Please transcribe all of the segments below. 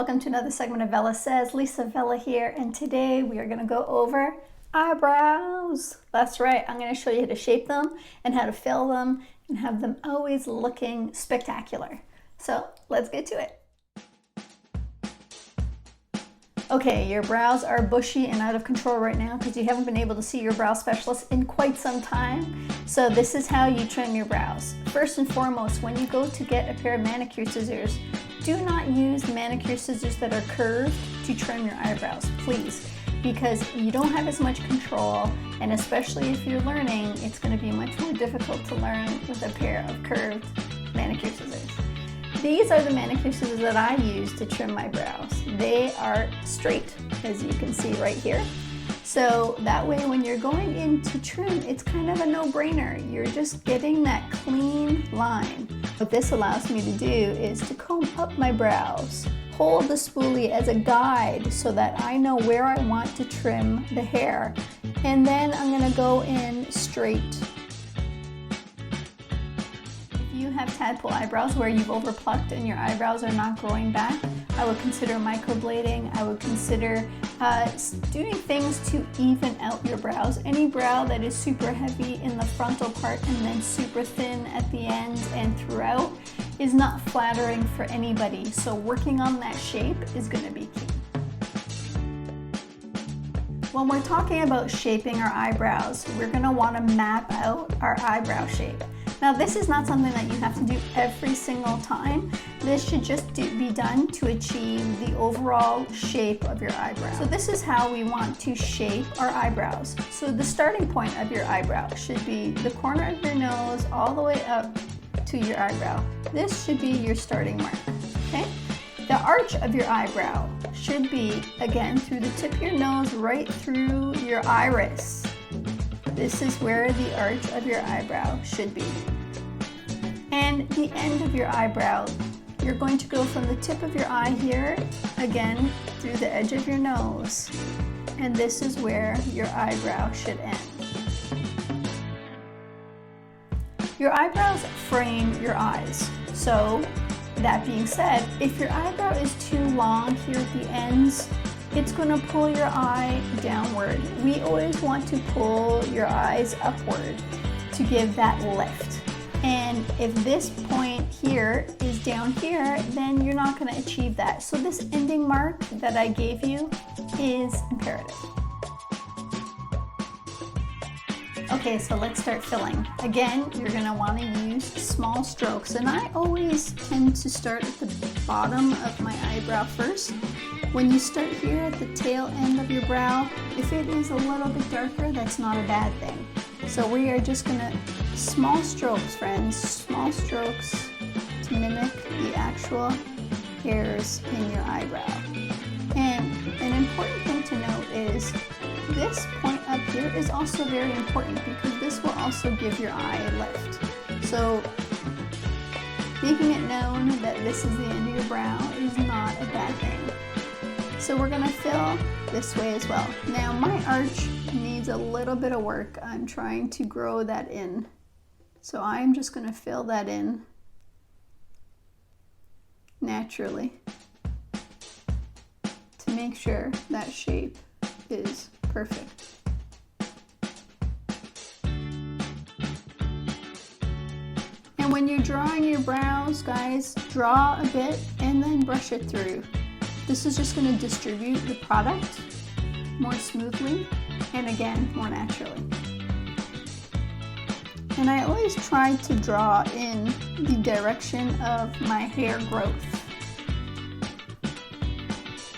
welcome to another segment of Vella Says. Lisa Vella here, and today we are going to go over eyebrows. That's right, I'm going to show you how to shape them and how to fill them and have them always looking spectacular. So let's get to it. Okay, your brows are bushy and out of control right now because you haven't been able to see your brow specialist in quite some time. So this is how you trim your brows. First and foremost, when you go to get a pair of manicure scissors, do not use manicure scissors that are curved to trim your eyebrows, please, because you don't have as much control, and especially if you're learning, it's going to be much more difficult to learn with a pair of curved manicure scissors. These are the manicure scissors that I use to trim my brows. They are straight, as you can see right here. So that way when you're going in to trim, it's kind of a no-brainer. You're just getting that clean line. What this allows me to do is to comb up my brows, hold the spoolie as a guide so that I know where I want to trim the hair, and then I'm going to go in straight. If you have tadpole eyebrows where you've overplucked and your eyebrows are not growing back, I would consider microblading. I would consider doing things to even out your brows. Any brow that is super heavy in the frontal part and then super thin at the end and throughout is not flattering for anybody. So working on that shape is going to be key. When we're talking about shaping our eyebrows, we're going to want to map out our eyebrow shape. Now this is not something that you have to do every single time. This should just be done to achieve the overall shape of your eyebrow. So this is how we want to shape our eyebrows. So the starting point of your eyebrow should be the corner of your nose all the way up to your eyebrow. This should be your starting mark, okay? The arch of your eyebrow should be, again, through the tip of your nose right through your iris. This is where the arch of your eyebrow should be. And the end of your eyebrow, you're going to go from the tip of your eye here, again, through the edge of your nose. And this is where your eyebrow should end. Your eyebrows frame your eyes. So, that being said, if your eyebrow is too long here at the ends, it's going to pull your eye downward. We always want to pull your eyes upward to give that lift. And if this point here is down here, then you're not going to achieve that. So this ending mark that I gave you is imperative. Okay, so let's start filling. Again, you're going to want to use small strokes, and I always tend to start at the bottom of my eyebrow first. When you start here at the tail end of your brow, if it is a little bit darker, that's not a bad thing. So we are just going to, small strokes, friends, small strokes to mimic the actual hairs in your eyebrow. And an important thing to note is this point up here is also very important because this will also give your eye a lift. So making it known that this is the end of your brow is not a bad thing. So we're going to fill this way as well. Now my arch needs a little bit of work. I'm trying to grow that in. So I'm just going to fill that in naturally to make sure that shape is perfect. And when you're drawing your brows, guys, draw a bit and then brush it through. This is just going to distribute the product more smoothly and again, more naturally. And I always try to draw in the direction of my hair growth.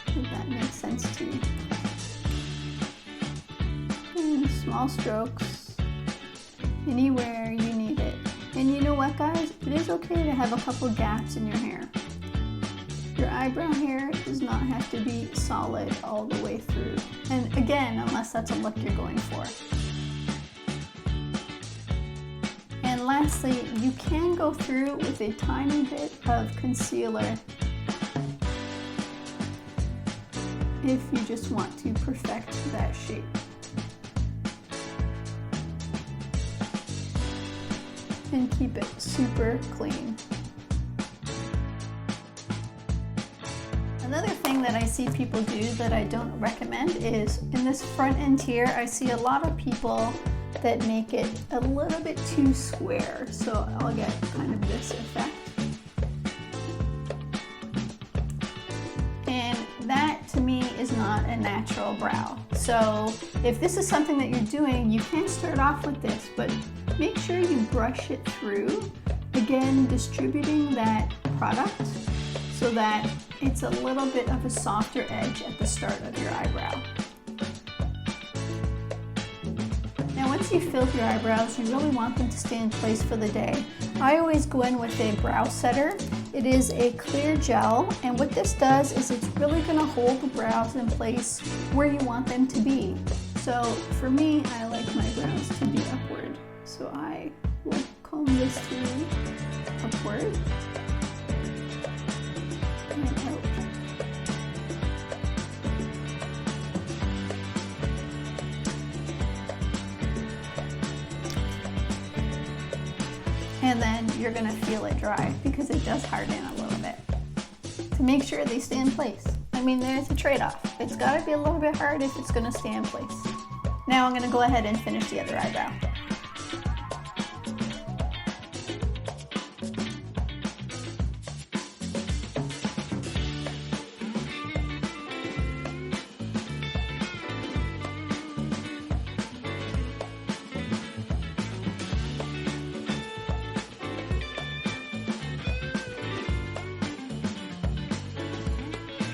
If that makes sense to you. And small strokes anywhere you need it. And you know what, guys? It is okay to have a couple gaps in your hair. Your eyebrow hair does not have to be solid all the way through. And again, unless that's a look you're going for. And lastly, you can go through with a tiny bit of concealer if you just want to perfect that shape. And keep it super clean. Another that I see people do that I don't recommend is in this front end here, I see a lot of people that make it a little bit too square. So I'll get kind of this effect. And that to me is not a natural brow. So if this is something that you're doing, you can start off with this, but make sure you brush it through. Again, distributing that product so that it's a little bit of a softer edge at the start of your eyebrow. Now once you've filled your eyebrows, you really want them to stay in place for the day. I always go in with a brow setter. It is a clear gel, and what this does is it's really going to hold the brows in place where you want them to be. So for me, I like my brows to be upward. So I will comb this through upward and out. And then you're going to feel it dry because it does harden a little bit to make sure they stay in place. I mean, there's a trade-off. It's got to be a little bit hard if it's going to stay in place. Now I'm going to go ahead and finish the other eyebrow.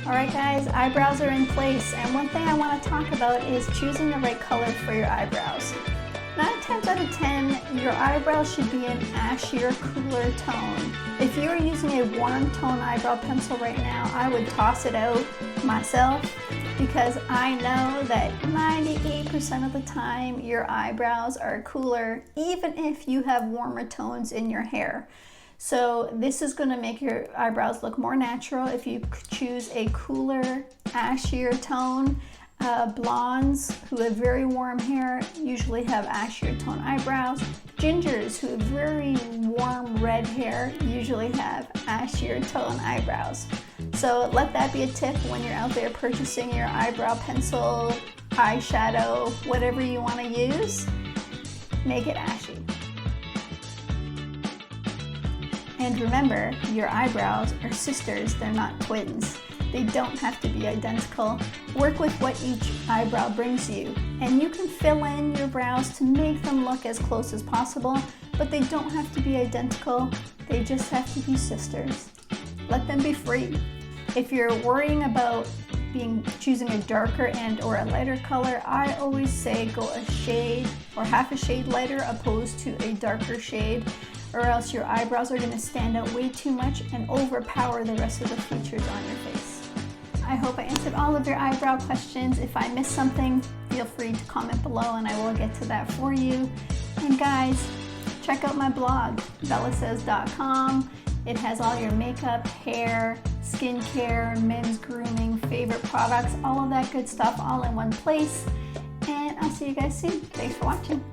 Alright guys, eyebrows are in place, and one thing I want to talk about is choosing the right color for your eyebrows. 9 times out of 10, your eyebrows should be an ashier, cooler tone. If you're using a warm tone eyebrow pencil right now, I would toss it out myself because I know that 98% of the time your eyebrows are cooler even if you have warmer tones in your hair. So this is going to make your eyebrows look more natural if you choose a cooler, ashier tone. Blondes who have very warm hair usually have ashier tone eyebrows. Gingers who have very warm red hair usually have ashier tone eyebrows. So let that be a tip when you're out there purchasing your eyebrow pencil, eyeshadow, whatever you want to use, make it ashy. And remember, your eyebrows are sisters, they're not twins. They don't have to be identical. Work with what each eyebrow brings you. And you can fill in your brows to make them look as close as possible, but they don't have to be identical. They just have to be sisters. Let them be free. If you're worrying about choosing a darker and or a lighter color, I always say go a shade or half a shade lighter opposed to a darker shade, or else your eyebrows are going to stand out way too much and overpower the rest of the features on your face. I hope I answered all of your eyebrow questions. If I missed something, feel free to comment below and I will get to that for you. And guys, check out my blog, bellasays.com. It has all your makeup, hair, skincare, men's grooming, favorite products, all of that good stuff all in one place. And I'll see you guys soon. Thanks for watching.